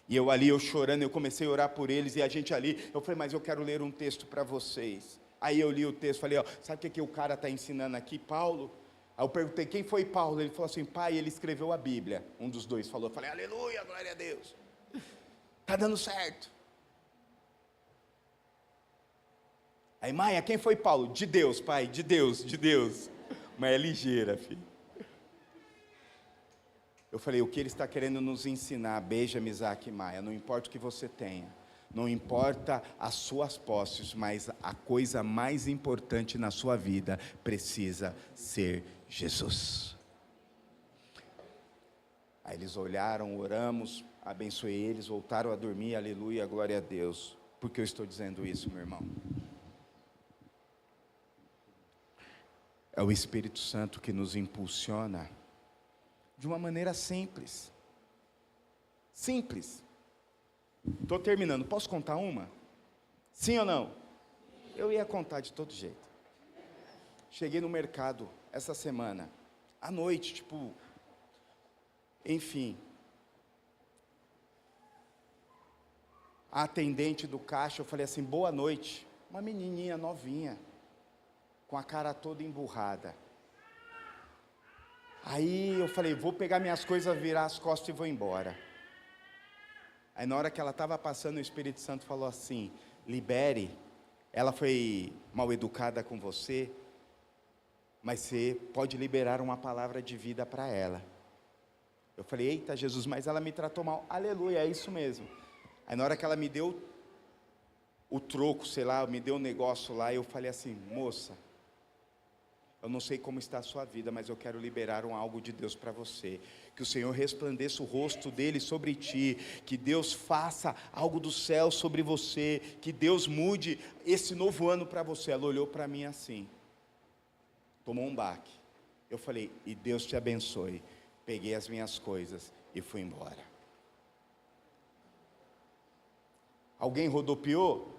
E eu ali, eu chorando, eu comecei a orar por eles, e a gente ali, eu falei, mas eu quero ler um texto para vocês. Aí eu li o texto, falei, ó, sabe o que o cara está ensinando aqui, Paulo? Aí eu perguntei, quem foi Paulo? Ele falou assim, pai, ele escreveu a Bíblia. Um dos dois falou, eu falei, aleluia, glória a Deus. Está dando certo. Aí, Maia, quem foi Paulo? De Deus, pai, de Deus, de Deus. Mas é ligeira, filho. Eu falei, o que ele está querendo nos ensinar, Benjamin, Isaac e Maia, não importa o que você tenha, não importa as suas posses, mas a coisa mais importante na sua vida precisa ser Jesus. Aí eles olharam, oramos, abençoei eles, voltaram a dormir, aleluia, glória a Deus. Por que eu estou dizendo isso, meu irmão? É o Espírito Santo que nos impulsiona de uma maneira simples. Simples. Estou terminando. Posso contar uma? Sim ou não? Eu ia contar de todo jeito. Cheguei no mercado essa semana, à noite, enfim. A atendente do caixa, eu falei assim, boa noite. Uma menininha novinha, com a cara toda emburrada. Aí eu falei, vou pegar minhas coisas, virar as costas e vou embora. Aí na hora que ela estava passando, o Espírito Santo falou assim, libere, ela foi mal educada com você, mas você pode liberar uma palavra de vida para ela. Eu falei, eita Jesus, mas ela me tratou mal. Aleluia, é isso mesmo. Aí na hora que ela me deu o troco, sei lá, me deu um negócio lá, eu falei assim, moça, eu não sei como está a sua vida, mas eu quero liberar algo de Deus para você. Que o Senhor resplandeça o rosto dele sobre ti. Que Deus faça algo do céu sobre você. Que Deus mude esse novo ano para você. Ela olhou para mim assim. Tomou um baque. Eu falei, e Deus te abençoe. Peguei as minhas coisas e fui embora. Alguém rodopiou?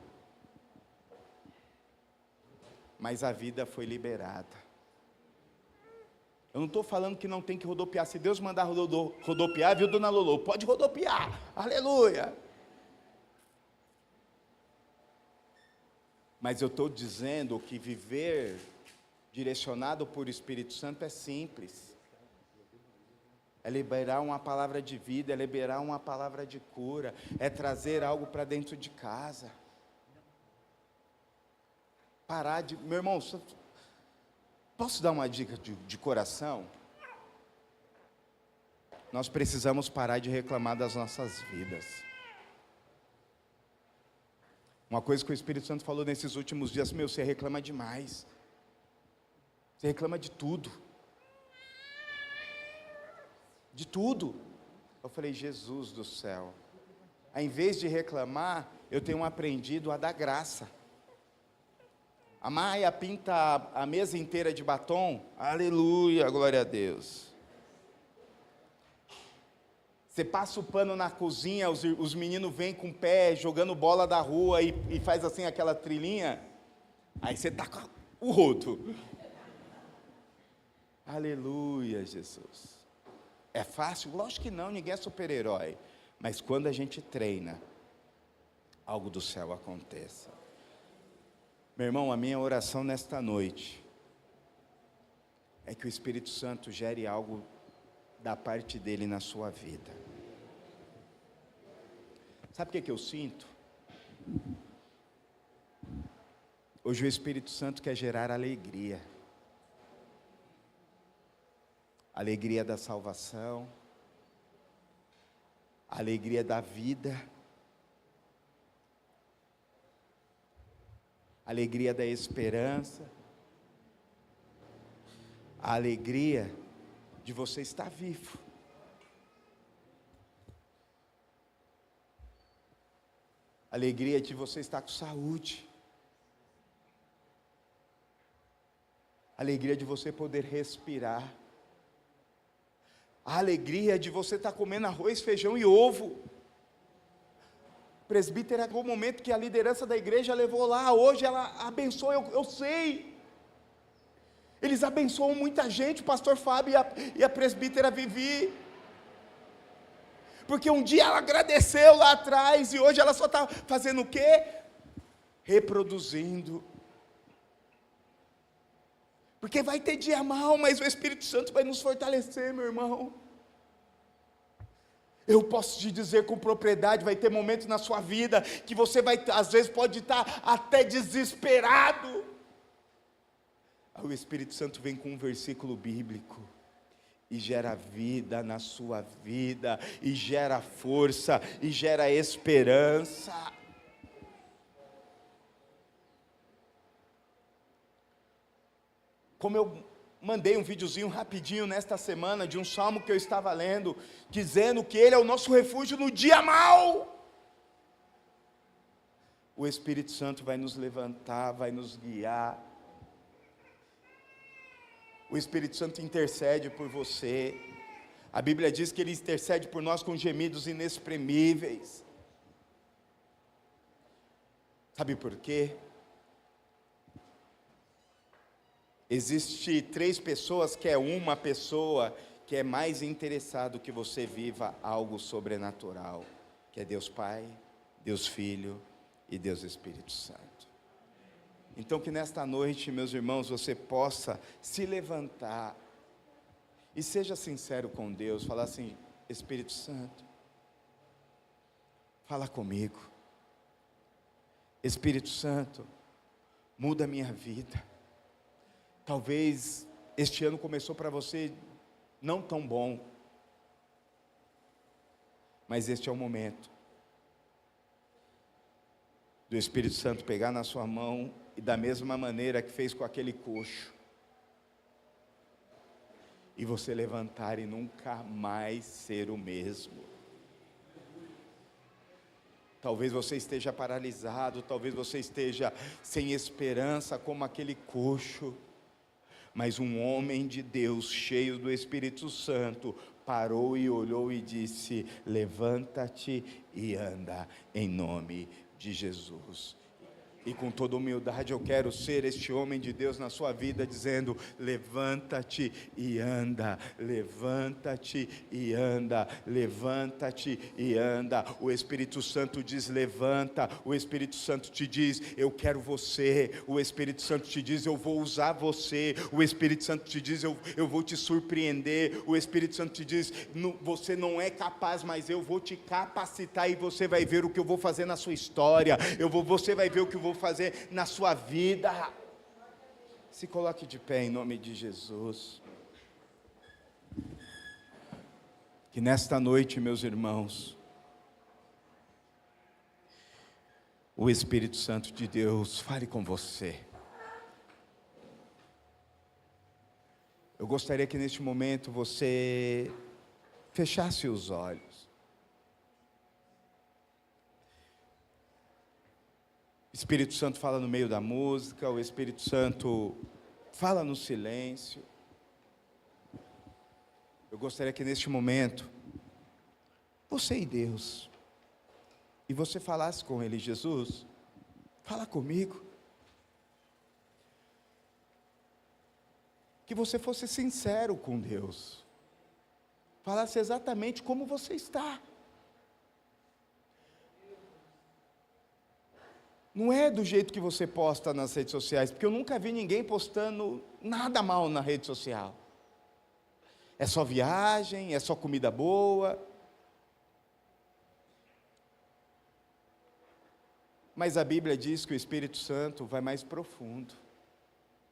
Mas a vida foi liberada. Eu não estou falando que não tem que rodopiar. Se Deus mandar rodopiar, viu, dona Lolo? Pode rodopiar. Aleluia. Mas eu estou dizendo que viver direcionado por Espírito Santo é simples. É liberar uma palavra de vida, é liberar uma palavra de cura, é trazer algo para dentro de casa. Parar de... Meu irmão, posso dar uma dica de coração? Nós precisamos parar de reclamar das nossas vidas. Uma coisa que o Espírito Santo falou nesses últimos dias, você reclama demais. Você reclama de tudo. De tudo. Eu falei, Jesus do céu. Ao invés de reclamar, eu tenho aprendido a dar graça. A Maia pinta a mesa inteira de batom. Aleluia, glória a Deus. Você passa o pano na cozinha, os meninos vêm com o pé, jogando bola da rua e faz assim aquela trilhinha. Aí você taca o rodo. Aleluia, Jesus. É fácil? Lógico que não, ninguém é super-herói. Mas quando a gente treina, algo do céu acontece. Meu irmão, a minha oração nesta noite é que o Espírito Santo gere algo da parte dele na sua vida. Sabe o que eu sinto? Hoje o Espírito Santo quer gerar alegria. Alegria da salvação, alegria da vida, alegria da esperança, a alegria de você estar vivo. A alegria de você estar com saúde. A alegria de você poder respirar. A alegria de você estar comendo arroz, feijão e ovo. Presbítero, é o momento que a liderança da igreja levou lá, hoje ela abençoa, eu sei. Eles abençoam muita gente, o pastor Fábio e a presbítera Vivi. Porque um dia ela agradeceu lá atrás, e hoje ela só está fazendo o quê? Reproduzindo. Porque vai ter dia mal, mas o Espírito Santo vai nos fortalecer, meu irmão. Eu posso te dizer com propriedade, vai ter momentos na sua vida que você vai, às vezes pode estar até desesperado. Aí o Espírito Santo vem com um versículo bíblico e gera vida na sua vida, e gera força, e gera esperança. Como eu mandei um videozinho rapidinho nesta semana, de um salmo que eu estava lendo, dizendo que Ele é o nosso refúgio no dia mau. O Espírito Santo vai nos levantar, vai nos guiar. O Espírito Santo intercede por você. A Bíblia diz que Ele intercede por nós com gemidos inexprimíveis. Sabe por quê? Existe 3 pessoas, que é uma pessoa que é mais interessado que você viva algo sobrenatural, que é Deus Pai, Deus Filho e Deus Espírito Santo. Então que nesta noite, meus irmãos, você possa se levantar e seja sincero com Deus, falar assim: Espírito Santo, fala comigo. Espírito Santo, muda a minha vida. Talvez este ano começou para você não tão bom, mas este é o momento do Espírito Santo pegar na sua mão e, da mesma maneira que fez com aquele coxo, e você levantar e nunca mais ser o mesmo. Talvez você esteja paralisado, talvez você esteja sem esperança como aquele coxo, mas um homem de Deus, cheio do Espírito Santo, parou e olhou e disse: levanta-te e anda, em nome de Jesus. E com toda humildade eu quero ser este homem de Deus na sua vida, dizendo: levanta-te e anda, levanta-te e anda, levanta-te e anda. O Espírito Santo diz: levanta. O Espírito Santo te diz: eu quero você. O Espírito Santo te diz: eu vou usar você. O Espírito Santo te diz: eu vou te surpreender. O Espírito Santo te diz: você não é capaz, mas eu vou te capacitar, e você vai ver o que eu vou fazer na sua história. Você vai ver o que eu vou fazer na sua vida. Se coloque de pé em nome de Jesus. Que nesta noite, meus irmãos, o Espírito Santo de Deus fale com você. Eu gostaria que neste momento você fechasse os olhos. O Espírito Santo fala no meio da música, o Espírito Santo fala no silêncio. Eu gostaria que neste momento, você e Deus, e você falasse com Ele: Jesus, fala comigo. Que você fosse sincero com Deus, falasse exatamente como você está. Não é do jeito que você posta nas redes sociais, porque eu nunca vi ninguém postando nada mal na rede social. É só viagem, é só comida boa. Mas a Bíblia diz que o Espírito Santo vai mais profundo,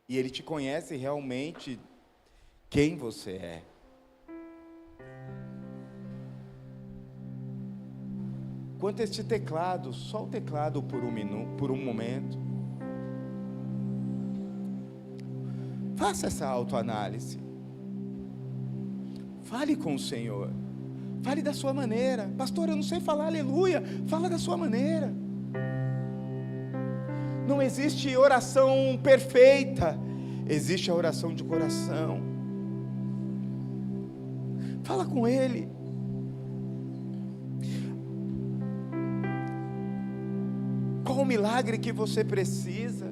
e Ele te conhece realmente quem você é. Quanto a este teclado, só o teclado por um minuto, por um momento. Faça essa autoanálise. Fale com o Senhor. Fale da sua maneira. Pastor, eu não sei falar aleluia. Fala da sua maneira. Não existe oração perfeita, existe a oração de coração. Fala com Ele. Qual o milagre que você precisa?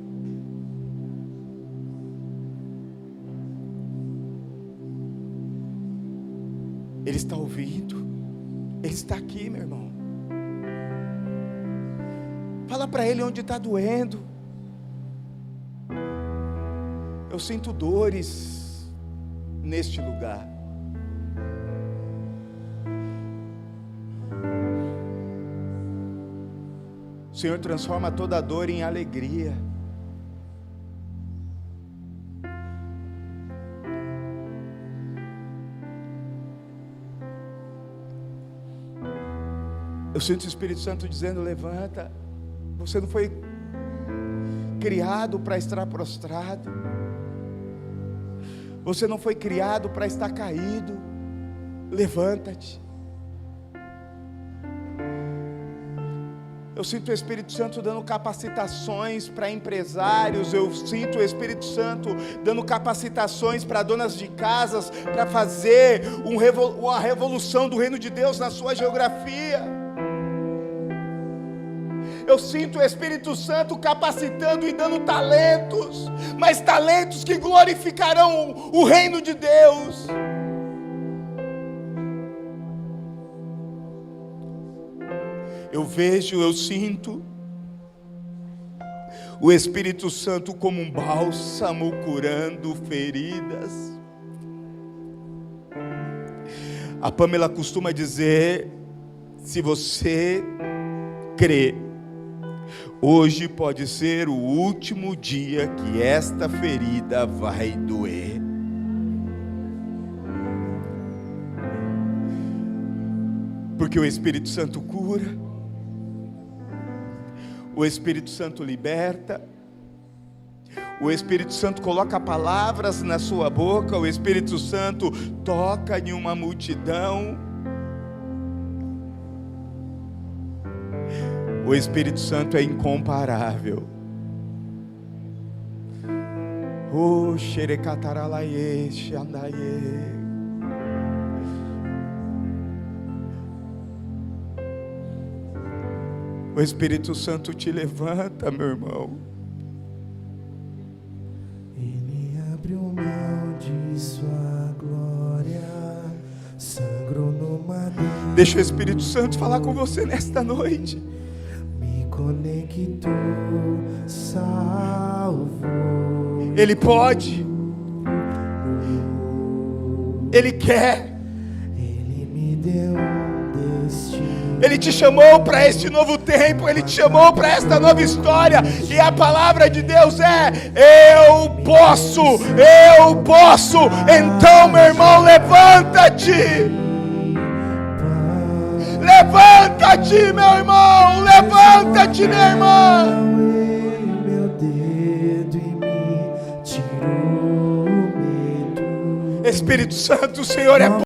Ele está ouvindo, Ele está aqui, meu irmão. Fala para Ele onde está doendo. Eu sinto dores neste lugar. O Senhor transforma toda dor em alegria. Eu sinto o Espírito Santo dizendo: levanta. Você não foi criado para estar prostrado. Você não foi criado para estar caído. Levanta-te. Eu sinto o Espírito Santo dando capacitações para empresários. Eu sinto o Espírito Santo dando capacitações para donas de casas, para fazer uma revolução do reino de Deus na sua geografia. Eu sinto o Espírito Santo capacitando e dando talentos, mas talentos que glorificarão o reino de Deus. Eu vejo, eu sinto o Espírito Santo como um bálsamo curando feridas. A Pamela costuma dizer: se você crê, hoje pode ser o último dia que esta ferida vai doer. Porque o Espírito Santo cura. O Espírito Santo liberta, o Espírito Santo coloca palavras na sua boca, o Espírito Santo toca em uma multidão. O Espírito Santo é incomparável. Oh, xerecataralaie, xandaie. O Espírito Santo te levanta, meu irmão. Ele abriu mão de sua glória, sangrou no madeiro. Deixa o Espírito Santo falar com você nesta noite. Me conectou, salvou. Ele pode. Ele quer. Ele me deu um destino. Ele te chamou para este novo tempo, Ele te chamou para esta nova história, e a palavra de Deus é: eu posso. Então, meu irmão, levanta-te. Levanta-te, meu irmão, levanta-te, minha irmã. Meu dedo e me tirou o medo. Espírito Santo, o Senhor é